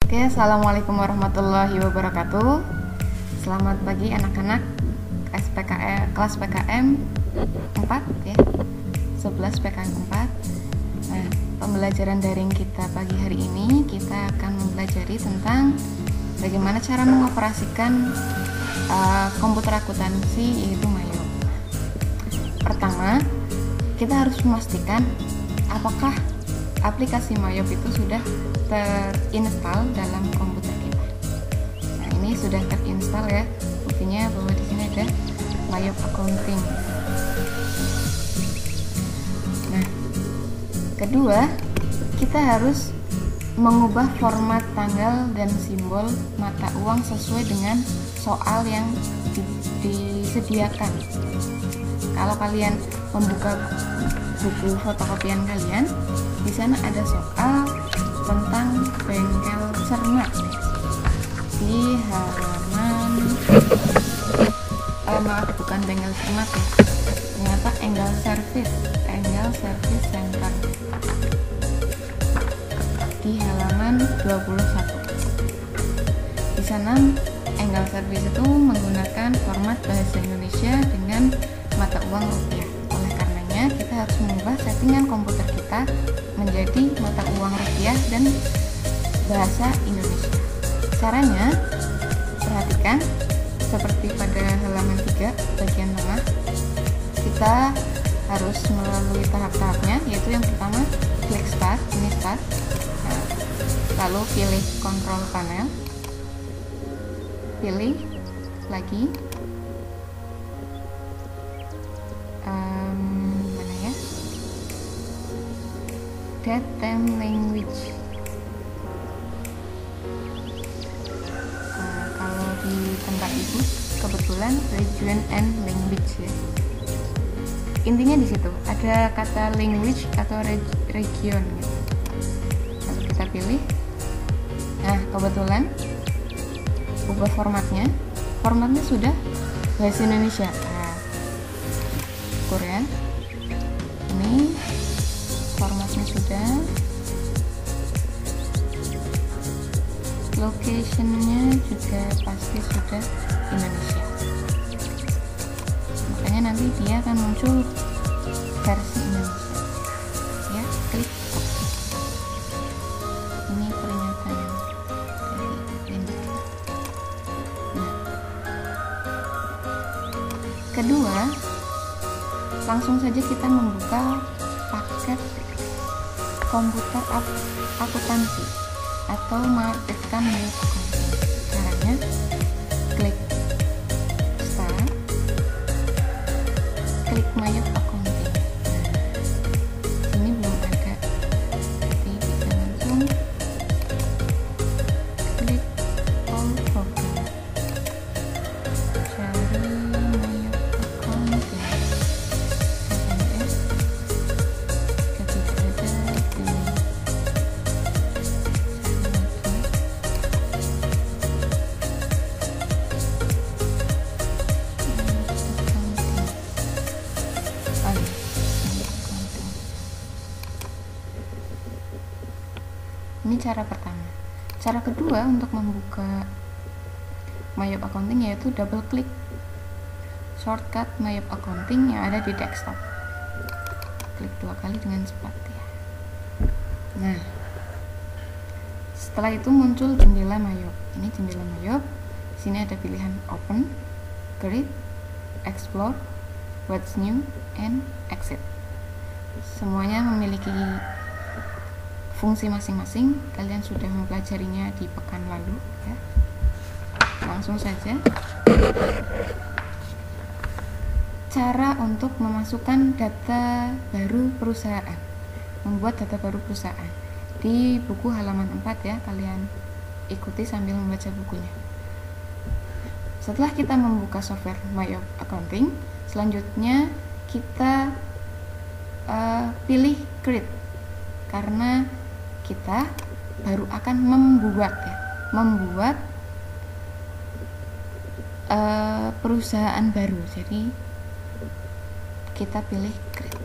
Oke, assalamualaikum warahmatullahi wabarakatuh. Selamat pagi anak-anak kelas PKM 4 ya, 11 PKM 4. Nah, pembelajaran daring kita pagi hari ini kita akan mempelajari tentang bagaimana cara mengoperasikan komputer akuntansi, yaitu Mayop. Pertama, kita harus memastikan apakah aplikasi Mayop itu sudah terinstall dalam komputer kita. Nah, ini sudah terinstall ya. Buktinya bahwa di sini ada Mayop Accounting. Nah, kedua, kita harus mengubah format tanggal dan simbol mata uang sesuai dengan soal yang disediakan. Kalau kalian membuka buku fotokopian kalian, di sana ada soal tentang bengkel cermat di halaman bukan bengkel cermat ya, ternyata Engel Service Center di halaman 21. Di sana Engel Service itu menggunakan format bahasa Indonesia dengan mata uang rupiah. Oleh karenanya kita harus mengubah settingan komputer kita menjadi mata uang rupiah dan bahasa Indonesia. Caranya, perhatikan seperti pada halaman 3 bagian tengah, kita harus melalui tahap-tahapnya, yaitu yang pertama klik start, ini start. Nah, lalu pilih control panel, pilih lagi mana ya, date and language. Kalau di tempat ibu kebetulan region and language ya. Intinya di situ ada kata language atau region gitu. Lalu kita pilih. Nah, kebetulan ubah formatnya sudah bahasa Indonesia. Korea. Ini formatnya sudah, locationnya juga pasti sudah Indonesia. Makanya nanti dia akan muncul versi Indonesia. Ya, klik OK. Ini pernyataan dari lanjut. Nah, kedua, langsung saja kita membuka paket komputer akuntansi atau mengaktifkan Mayop Accounting. Caranya, klik start, klik Mayop Accounting. Nah, ini belum ada, jadi bisa langsung klik all program, cari Mayop Accounting. Ini cara pertama. Cara kedua untuk membuka Mayop Accounting yaitu double klik shortcut Mayop Accounting yang ada di desktop. Klik 2 kali dengan cepat ya. Nah, setelah itu muncul jendela Mayop. Ini jendela Mayop. Di sini ada pilihan open, create, explore, what's new, and exit. Semuanya memiliki fungsi masing-masing. Kalian sudah mempelajarinya di pekan lalu ya. Langsung saja, cara untuk memasukkan data baru perusahaan, membuat data baru perusahaan di buku halaman 4 ya. Kalian ikuti sambil membaca bukunya. Setelah kita membuka software Mayop Accounting, selanjutnya kita pilih create, karena kita baru akan membuat perusahaan baru. Jadi kita pilih create.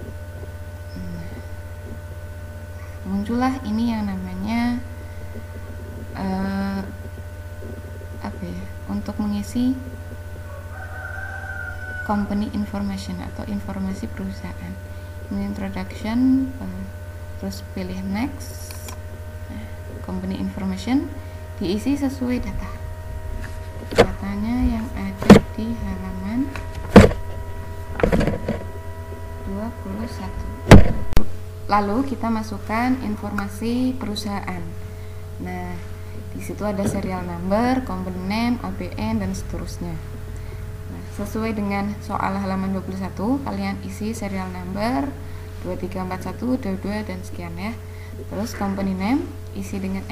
Muncullah ini yang namanya untuk mengisi company information atau informasi perusahaan. Ini introduction, terus pilih next. Nah, company information diisi sesuai datanya yang ada di halaman 21. Lalu kita masukkan informasi perusahaan. Nah, di situ ada serial number, company name, ABN, dan seterusnya. Nah, sesuai dengan soal halaman 21, kalian isi serial number 2341, 22, dan sekian ya. Terus company name isi dengan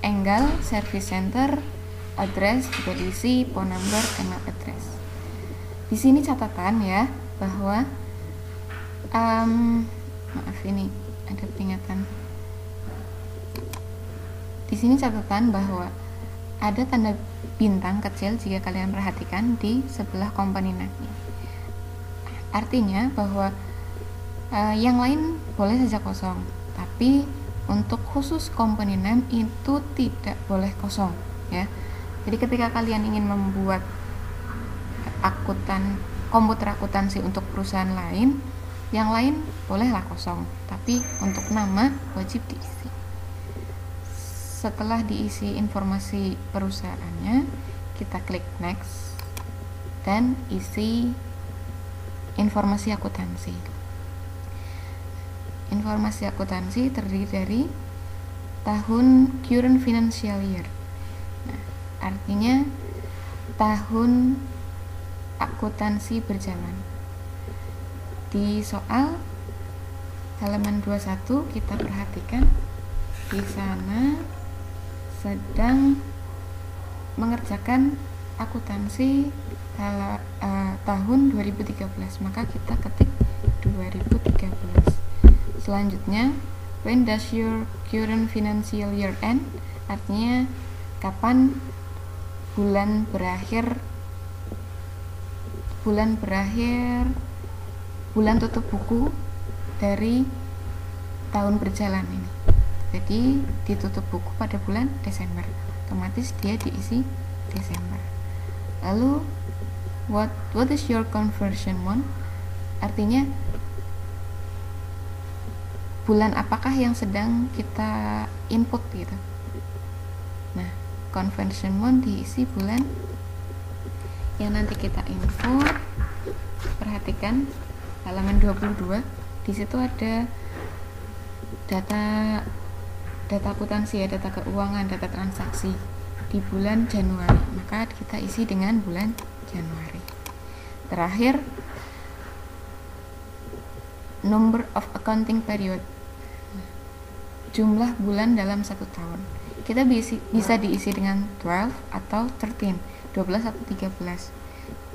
Enggal Service Center, address juga diisi, phone number, email address. Di sini catatan ya bahwa maaf, ini ada peringatan. Di sini catatan bahwa ada tanda bintang kecil jika kalian perhatikan di sebelah company name. Artinya bahwa yang lain boleh saja kosong, tapi untuk khusus company name itu tidak boleh kosong ya. Jadi ketika kalian ingin membuat komputer akuntansi untuk perusahaan lain, yang lain bolehlah kosong, tapi untuk nama wajib diisi. Setelah diisi informasi perusahaannya, kita klik next dan isi informasi akuntansi. Informasi akuntansi terdiri dari tahun current financial year. Nah, artinya tahun akuntansi berjalan. Di soal halaman 21 kita perhatikan di sana sedang mengerjakan akuntansi tahun 2013, maka kita ketik 2013. Selanjutnya, when does your current financial year end? Artinya kapan bulan berakhir, bulan tutup buku dari tahun berjalan ini. Jadi ditutup buku pada bulan Desember, otomatis dia diisi Desember. Lalu what is your conversion month? Artinya bulan apakah yang sedang kita input gitu. Nah, conversion month diisi bulan yang nanti kita input. Perhatikan halaman 22, di situ ada data akuntansi ya, data keuangan, data transaksi di bulan Januari, maka kita isi dengan bulan Januari. Terakhir, number of accounting period, jumlah bulan dalam satu tahun. Kita bisa diisi dengan 12 atau 13, 12 atau 13.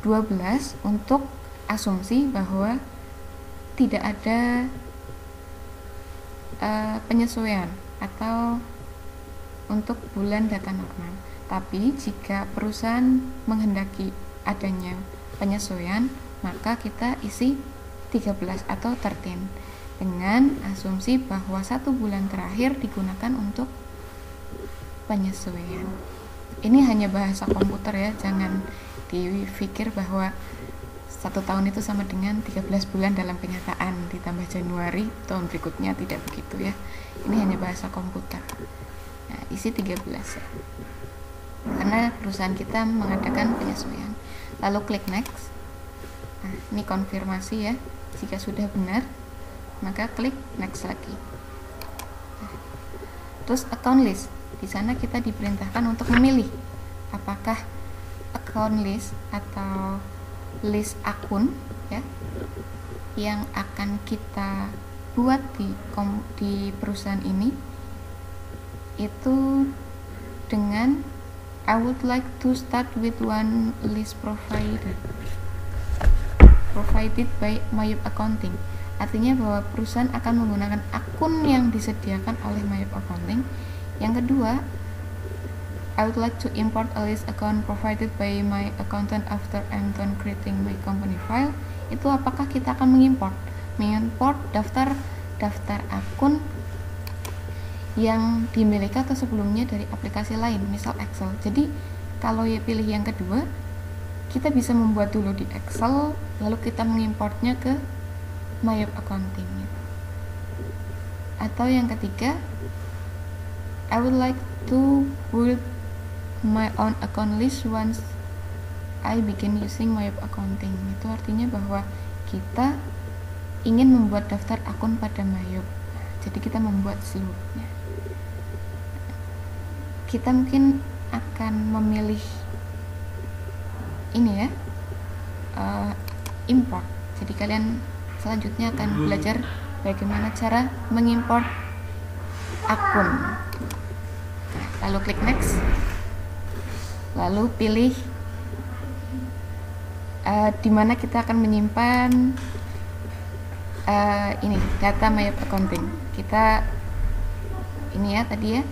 12 untuk asumsi bahwa tidak ada penyesuaian atau untuk bulan data normal. Tapi jika perusahaan menghendaki adanya penyesuaian, maka kita isi 13 atau 13 dengan asumsi bahwa satu bulan terakhir digunakan untuk penyesuaian. Ini hanya bahasa komputer ya, jangan dipikir bahwa satu tahun itu sama dengan 13 bulan dalam kenyataan ditambah Januari tahun berikutnya, tidak begitu ya. Ini hanya bahasa komputer. Nah, isi 13 ya. Karena perusahaan kita mengadakan penyesuaian. Lalu klik next. Nah, ini konfirmasi ya. Jika sudah benar, maka klik next lagi. Nah, terus account list. Di sana kita diperintahkan untuk memilih apakah account list atau list akun ya yang akan kita buat di perusahaan ini itu dengan I would like to start with one list provided by Mayup Accounting. Artinya bahwa perusahaan akan menggunakan akun yang disediakan oleh Mayup Accounting. Yang kedua, I would like to import a list account provided by my accountant after I'm done creating my company file. Itu apakah kita akan mengimport daftar akun yang dimiliki atau sebelumnya dari aplikasi lain, misal Excel. Jadi kalau ya pilih yang kedua, kita bisa membuat dulu di Excel, lalu kita mengimportnya ke Mayop Accounting gitu. Atau yang ketiga, I would like to build my own account list once I begin using Mayop Accounting. Itu artinya bahwa kita ingin membuat daftar akun pada Mayop. Jadi kita membuat seluruhnya. Kita mungkin akan memilih ini ya, import. Jadi kalian selanjutnya akan belajar bagaimana cara mengimport akun. Nah, lalu klik next, lalu pilih di mana kita akan menyimpan ini data Mayop Accounting. Kita ini ya tadi ya,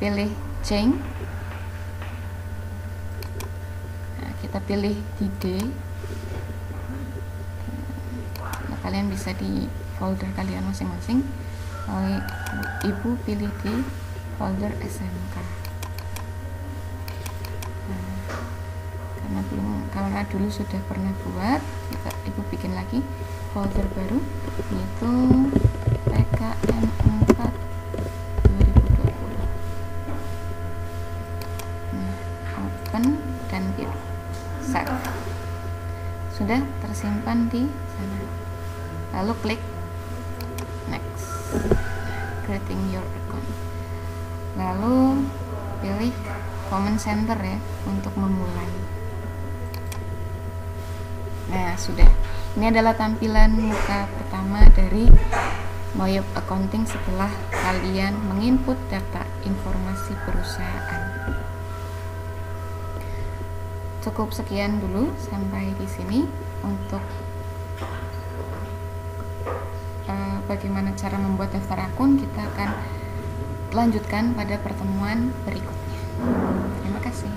pilih change. Nah, kita pilih di D. Nah, kalian bisa di folder kalian masing-masing. Ibu pilih di folder SMK. Nah, karena dulu sudah pernah buat, ibu bikin lagi folder baru, yaitu PKM 4 2020. Nah, open dan hit save. Sudah tersimpan di sana. Lalu klik next, creating your account. Lalu pilih command center ya untuk memulai. Nah, sudah. Ini adalah tampilan muka pertama dari Mayop Accounting setelah kalian menginput data informasi perusahaan. Cukup sekian dulu sampai di sini untuk bagaimana cara membuat daftar akun. Kita akan lanjutkan pada pertemuan berikutnya. Terima kasih.